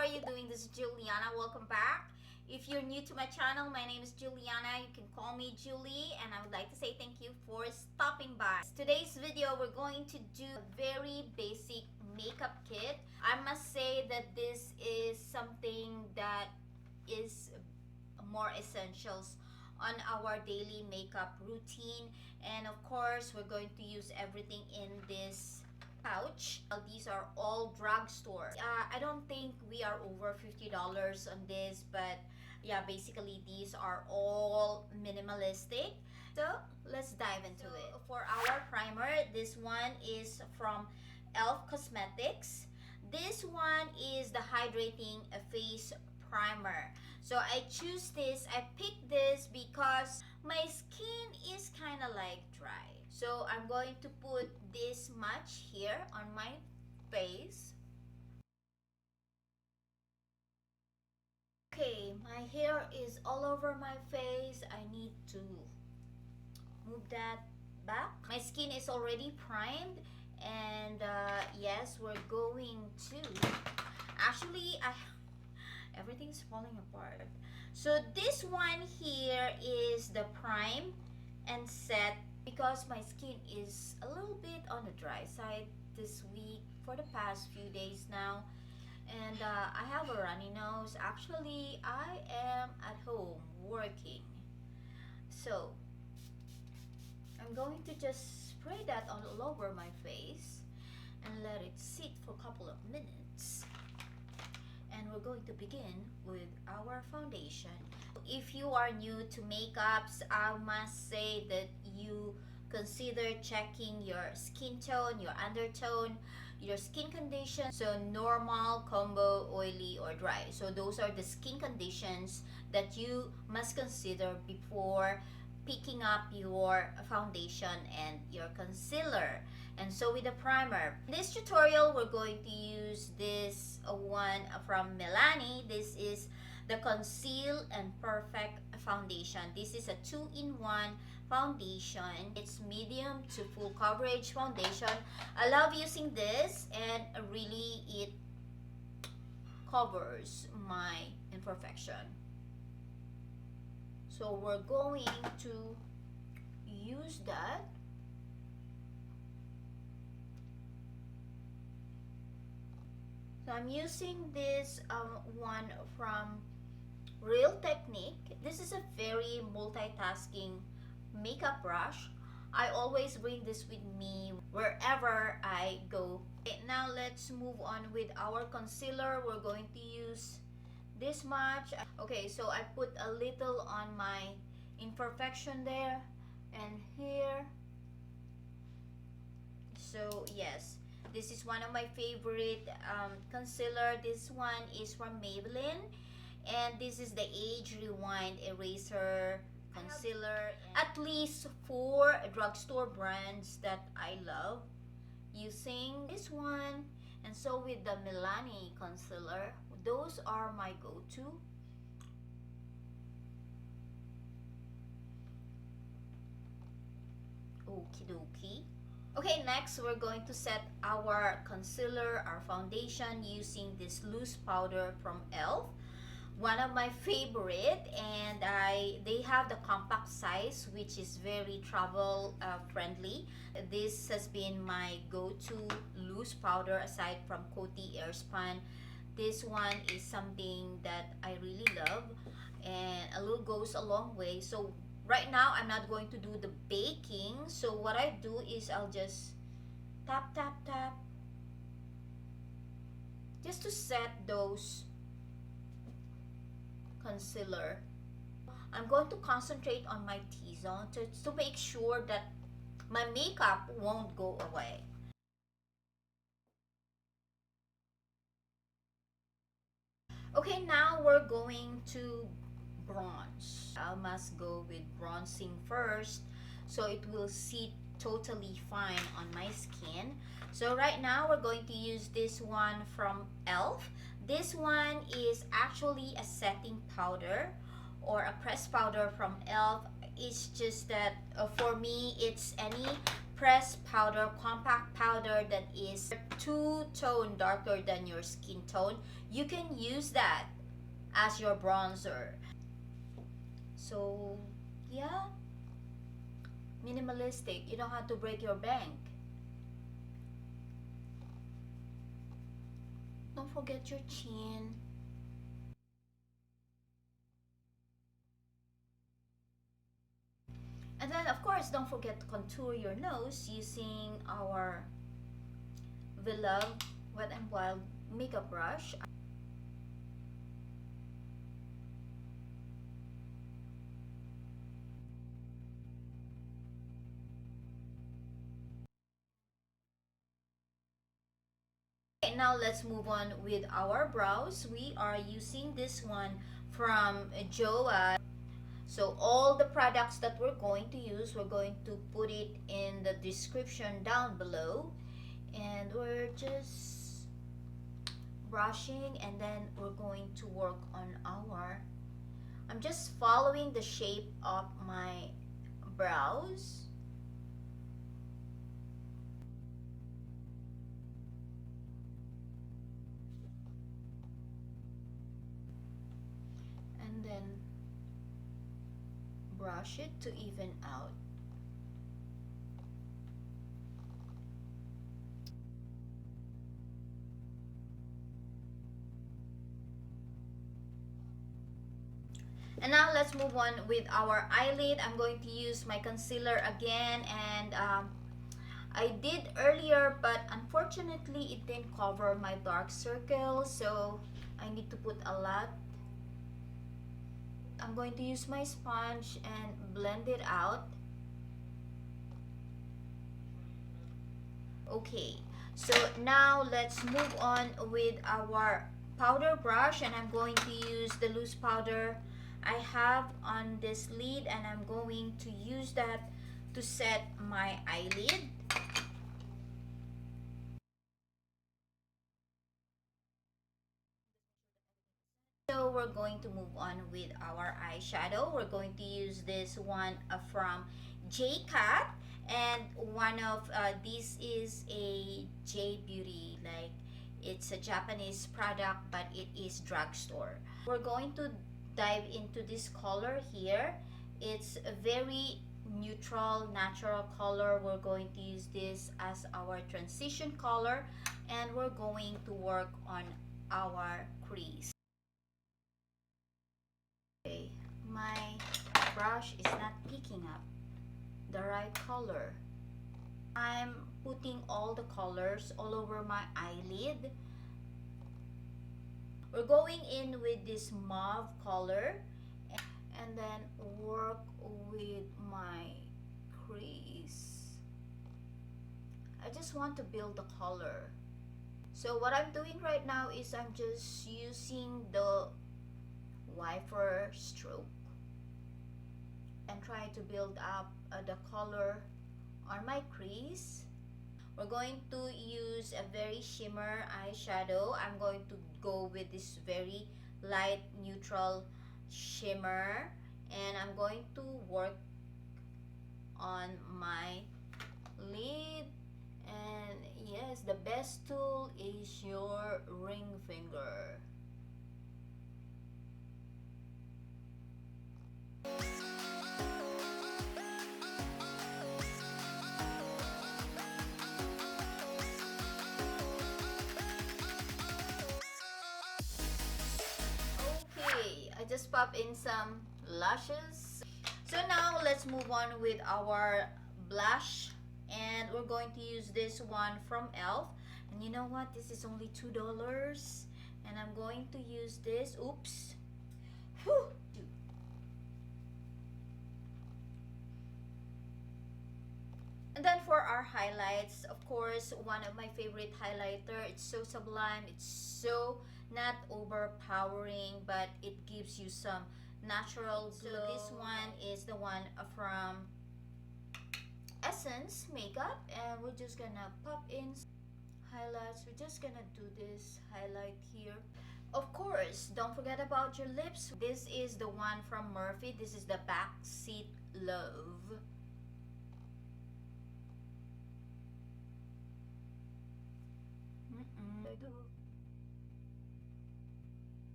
are you doing? This is Juliana. Welcome back. If you're new to my channel, my name is Juliana. You can call me Julie, and I would like to say thank you for stopping by. Today's video, we're going to do a very basic makeup kit. I must say that this is something that is more essentials on our daily makeup routine, and of course we're going to use everything in this pouch. These are all drugstore. I don't think we are over $50 on this, but yeah, basically these are all minimalistic. So let's dive into it. For our primer, this one is from e.l.f. Cosmetics. This one is the Hydrating Face Primer. So I choose this, I picked this because my skin is kind of like dry. So I'm going to put this much here on my face. Okay, my hair is all over my face. I need to move that back. My skin is already primed, and yes, we're going to actually everything's falling apart. So this one here is the prime and set, because my skin is a little bit on the dry side this week for the past few days now, and I have a runny nose. Actually, I am at home working, so I'm going to just spray that all over my face and let it sit for a couple of minutes. And we're going to begin with our foundation. If you are new to makeups, I must say that you consider checking your skin tone, your undertone, your skin condition. So normal, combo, oily, or dry. So those are the skin conditions that you must consider before picking up your foundation and your concealer. And so with the primer, in this tutorial we're going to use this one from Milani. This is the Conceal and Perfect foundation. This is a 2-in-1 foundation. It's medium to full coverage foundation. I love using this, and really it covers my imperfection. So we're going to use that. So I'm using this one from Real Technique. This is a very multitasking makeup brush. I always bring this with me wherever I go. Okay, now let's move on with our concealer. We're going to use this much. Okay, so I put a little on my imperfection there and here. So yes, this is one of my favorite concealer. This one is from Maybelline, and this is the Age Rewind Eraser Concealer. At least 4 drugstore brands that I love using this one. And so with the Milani concealer, those are my go-to. Okie dokie. Okay, next we're going to set our concealer, our foundation, using this loose powder from e.l.f. One of my favorite, and they have the compact size, which is very travel friendly. This has been my go-to loose powder aside from Coty Airspun. This one is something that I really love, and a little goes a long way. So right now I'm not going to do the baking, so what I do is I'll just tap tap tap just to set those concealer. I'm going to concentrate on my T-zone to make sure that my makeup won't go away. Okay, now we're going to bronze. I must go with bronzing first so it will sit totally fine on my skin. So right now we're going to use this one from e.l.f. This one is actually a setting powder or a pressed powder from e.l.f. It's just that for me it's any pressed powder, compact powder that is two-tone darker than your skin tone. You can use that as your bronzer. So yeah, minimalistic. You don't have to break your bank. Don't forget your chin. And then of course, don't forget to contour your nose using our beloved Wet n Wild makeup brush. Okay, now let's move on with our brows. We are using this one from Joah. So all the products that we're going to use, we're going to put it in the description down below. And we're just brushing, and then we're going to work on our, I'm just following the shape of my brows. And then brush it to even out. And now let's move on with our eyelid. I'm going to use my concealer again, and I did earlier, but unfortunately it didn't cover my dark circles, so I need to put a lot. I'm going to use my sponge and blend it out. Okay, so now let's move on with our powder brush, and I'm going to use the loose powder I have on this lid, and I'm going to use that to set my eyelid. So we're going to move on with our eyeshadow. We're going to use this one from J-Cat, and one of this is a J Beauty, like it's a Japanese product, but it is drugstore. We're going to dive into this color here. It's a very neutral, natural color. We're going to use this as our transition color, and we're going to work on our crease. Okay, my brush is not picking up the right color. I'm putting all the colors all over my eyelid. We're going in with this mauve color, and then work with my crease. I just want to build the color. So what I'm doing right now is I'm just using the wiper stroke and try to build up the color on my crease. We're going to use a very shimmer eyeshadow. I'm going to go with this very light neutral shimmer, and I'm going to work on my lid. And yes, the best tool is your ring finger. I just pop in some lashes. So now let's move on with our blush, and we're going to use this one from e.l.f. And you know what, this is only $2, and I'm going to use this. Oops. Whew. And then for our highlights, of course, one of my favorite highlighter. It's so sublime, it's so not overpowering, but it gives you some natural glow. So this one is the one from Essence Makeup, and we're just gonna pop in highlights. We're just gonna do this highlight here. Of course, don't forget about your lips. This is the one from Morphe. This is the Backseat Love.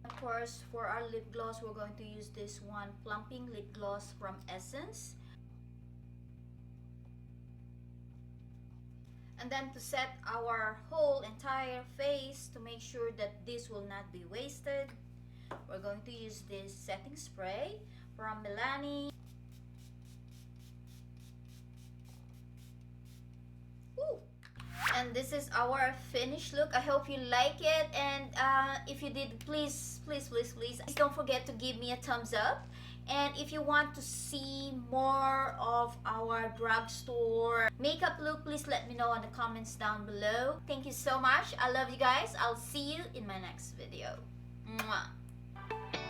Of course, for our lip gloss, we're going to use this one plumping lip gloss from Essence. And then to set our whole entire face to make sure that this will not be wasted, we're going to use this setting spray from Milani. Woo! And this is our finished look. I hope you like it, and if you did, please don't forget to give me a thumbs up. And if you want to see more of our drugstore makeup look, please let me know in the comments down below. Thank you so much. I love you guys. I'll see you in my next video. Mwah.